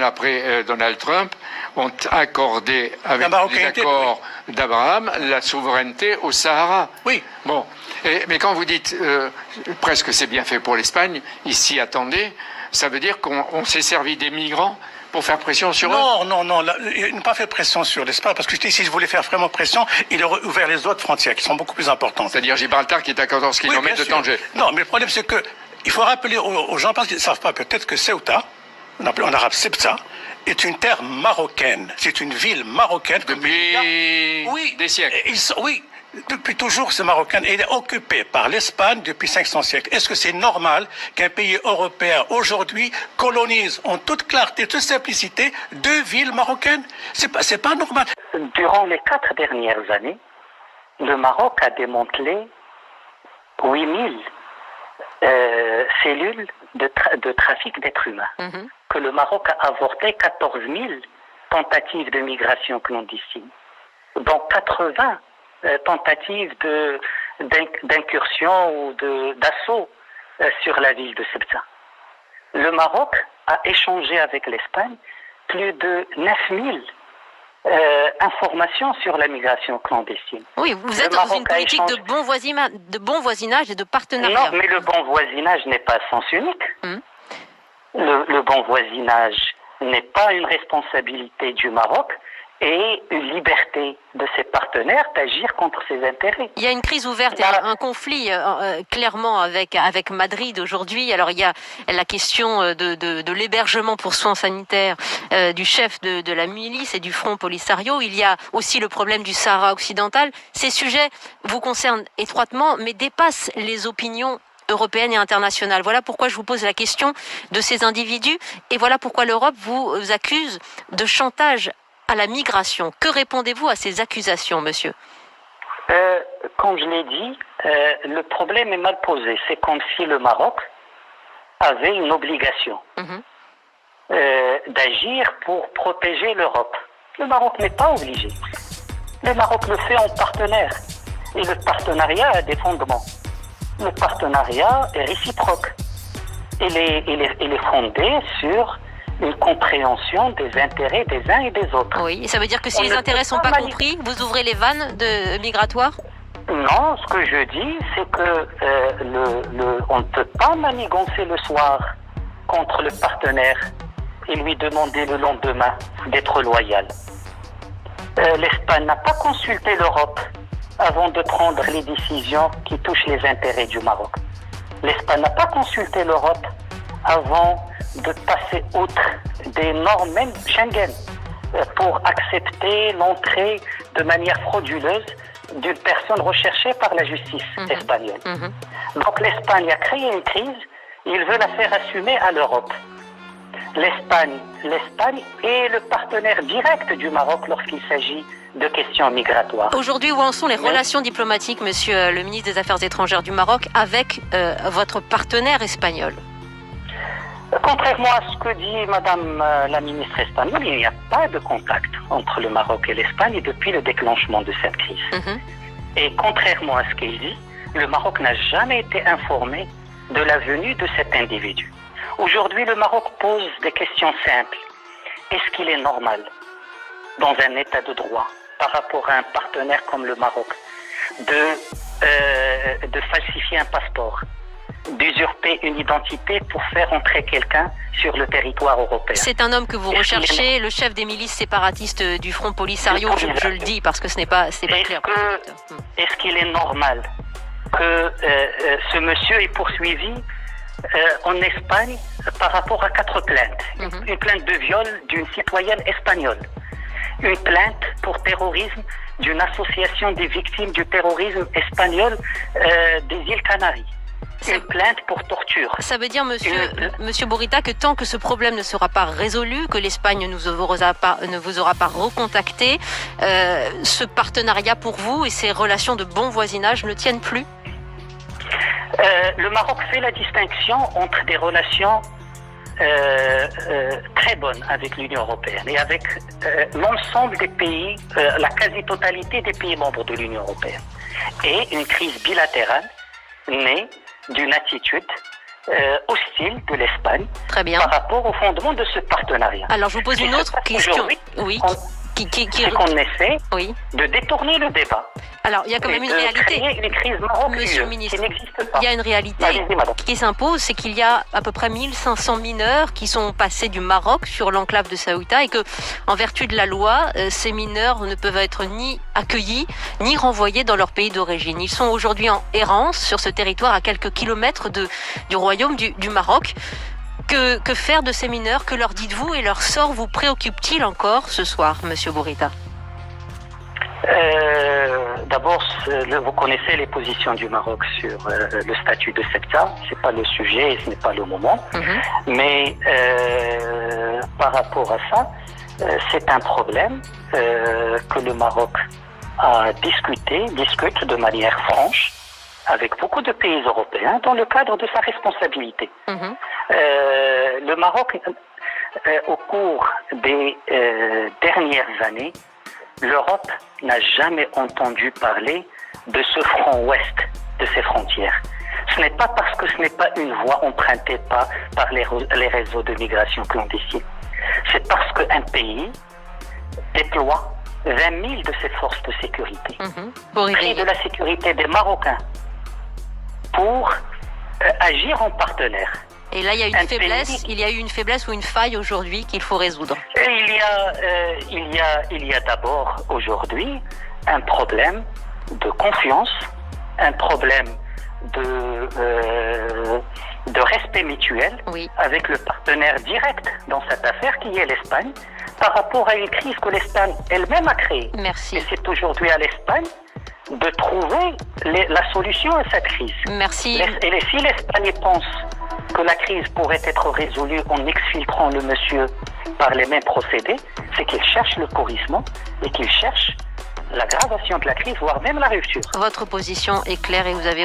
après Donald Trump, ont accordé, avec les accords d'Abraham, la souveraineté au Sahara. Oui. Bon. Mais quand vous dites presque c'est bien fait pour l'Espagne, ici attendez, ça veut dire qu'on s'est servi des migrants pour faire pression sur eux? Non, il n'a pas fait pression sur l'Espagne, parce que si je voulais faire vraiment pression, il aurait ouvert les autres frontières, qui sont beaucoup plus importantes. C'est-à-dire Gibraltar, qui est à 14 km de Tanger. Non, mais le problème, c'est que il faut rappeler aux gens, parce qu'ils ne savent pas peut-être que Ceuta, on appelle en arabe Ceuta, est une terre marocaine. C'est une ville marocaine. Depuis des siècles. Oui. Depuis toujours, c'est marocain. Et il est occupé par l'Espagne depuis 500 siècles. Est-ce que c'est normal qu'un pays européen, aujourd'hui, colonise en toute clarté, toute simplicité, 2 villes marocaines? C'est pas normal. Durant les 4 dernières années, le Maroc a démantelé 8000 cellules de trafic d'êtres humains. Que le Maroc a avorté 14 000 tentatives de migration clandestine. Donc 80 tentatives d'incursion ou d'assaut sur la ville de Ceuta. Le Maroc a échangé avec l'Espagne plus de 9000 informations sur la migration clandestine. Oui, vous êtes dans une politique de bon voisinage et de partenariat. Non, mais le bon voisinage n'est pas sens unique. Le bon voisinage n'est pas une responsabilité du Maroc et une liberté de ses partenaires d'agir contre ses intérêts. Il y a une crise ouverte et un conflit clairement avec Madrid aujourd'hui. Alors il y a la question de l'hébergement pour soins sanitaires du chef de la milice et du Front Polisario. Il y a aussi le problème du Sahara occidental. Ces sujets vous concernent étroitement mais dépassent les opinions européenne et internationale. Voilà pourquoi je vous pose la question de ces individus et voilà pourquoi l'Europe vous accuse de chantage à la migration. Que répondez-vous à ces accusations, monsieur? Comme je l'ai dit, le problème est mal posé. C'est comme si le Maroc avait une obligation d'agir pour protéger l'Europe. Le Maroc n'est pas obligé. Le Maroc le fait en partenaire. Et le partenariat a des fondements. Le partenariat est réciproque. Il est fondé sur une compréhension des intérêts des uns et des autres. Oui, et ça veut dire que si les intérêts ne sont pas compris, vous ouvrez les vannes migratoires? Non, ce que je dis, c'est que on ne peut pas manigancer le soir contre le partenaire et lui demander le lendemain d'être loyal. L'Espagne n'a pas consulté l'Europe avant de prendre les décisions qui touchent les intérêts du Maroc. L'Espagne n'a pas consulté l'Europe avant de passer outre des normes même Schengen pour accepter l'entrée de manière frauduleuse d'une personne recherchée par la justice espagnole. Donc l'Espagne a créé une crise, il veut la faire assumer à l'Europe. L'Espagne est le partenaire direct du Maroc lorsqu'il s'agit de questions migratoires. Aujourd'hui, où en sont les relations diplomatiques, monsieur le ministre des Affaires étrangères du Maroc, avec votre partenaire espagnol? Contrairement à ce que dit madame la ministre espagnole, il n'y a pas de contact entre le Maroc et l'Espagne depuis le déclenchement de cette crise. Et contrairement à ce qu'elle dit, le Maroc n'a jamais été informé de la venue de cet individu. Aujourd'hui, le Maroc pose des questions simples. Est-ce qu'il est normal, dans un état de droit, par rapport à un partenaire comme le Maroc, de falsifier un passeport, d'usurper une identité pour faire entrer quelqu'un sur le territoire européen? C'est un homme que vous recherchez, le chef des milices séparatistes du Front Polisario, je le dis parce que ce n'est pas clair. Est-ce qu'il est normal que ce monsieur est poursuivi en Espagne par rapport à 4 plaintes? Une plainte de viol d'une citoyenne espagnole, une plainte pour terrorisme d'une association des victimes du terrorisme espagnol des îles Canaries, une plainte pour torture. Ça veut dire, monsieur Burita, que tant que ce problème ne sera pas résolu, que l'Espagne ne vous aura pas recontacté, ce partenariat pour vous et ces relations de bon voisinage ne tiennent plus? Le Maroc fait la distinction entre des relations très bonnes avec l'Union européenne et avec l'ensemble des pays, la quasi-totalité des pays membres de l'Union européenne, et une crise bilatérale née d'une attitude hostile de l'Espagne Très bien. par rapport au fondement de ce partenariat. Alors, je vous pose une autre question. Oui. C'est qu'on essaie Oui. de détourner le débat. Alors, il y a quand même et une de réalité. créer une crise marocaine Monsieur le ministre, qui n'existe pas. il y a une réalité Allez-y, madame. qui s'impose, c'est qu'il y a à peu près 1500 mineurs qui sont passés du Maroc sur l'enclave de Ceuta et que, en vertu de la loi, ces mineurs ne peuvent être ni accueillis ni renvoyés dans leur pays d'origine. Ils sont aujourd'hui en errance sur ce territoire à quelques kilomètres du royaume du Maroc. Que faire de ces mineurs? Que leur dites-vous et leur sort vous préoccupe-t-il encore ce soir, Monsieur Bourita? D'abord, vous connaissez les positions du Maroc sur le statut de Ceuta. C'est pas le sujet et ce n'est pas le moment. Mais par rapport à ça, c'est un problème que le Maroc discute de manière franche avec beaucoup de pays européens dans le cadre de sa responsabilité. Le Maroc, au cours des dernières années, l'Europe n'a jamais entendu parler de ce front ouest de ses frontières. Ce n'est pas parce que ce n'est pas une voie empruntée par les réseaux de migration clandestine. C'est parce qu'un pays déploie 20 000 de ses forces de sécurité, pris de la sécurité des Marocains pour agir en partenaire. Et là, il y a une faiblesse. Il y a eu une faiblesse ou une faille aujourd'hui qu'il faut résoudre. Et il y a d'abord aujourd'hui un problème de confiance, un problème de respect mutuel avec le partenaire direct dans cette affaire qui est l'Espagne, par rapport à une crise que l'Espagne elle-même a créée. Merci. Et c'est aujourd'hui à l'Espagne de trouver la solution à cette crise. Merci. Et si l'Espagne pense que la crise pourrait être résolue en exfiltrant le monsieur par les mêmes procédés, c'est qu'il cherche le pourrissement et qu'il cherche l'aggravation de la crise, voire même la rupture. Votre position est claire et vous avez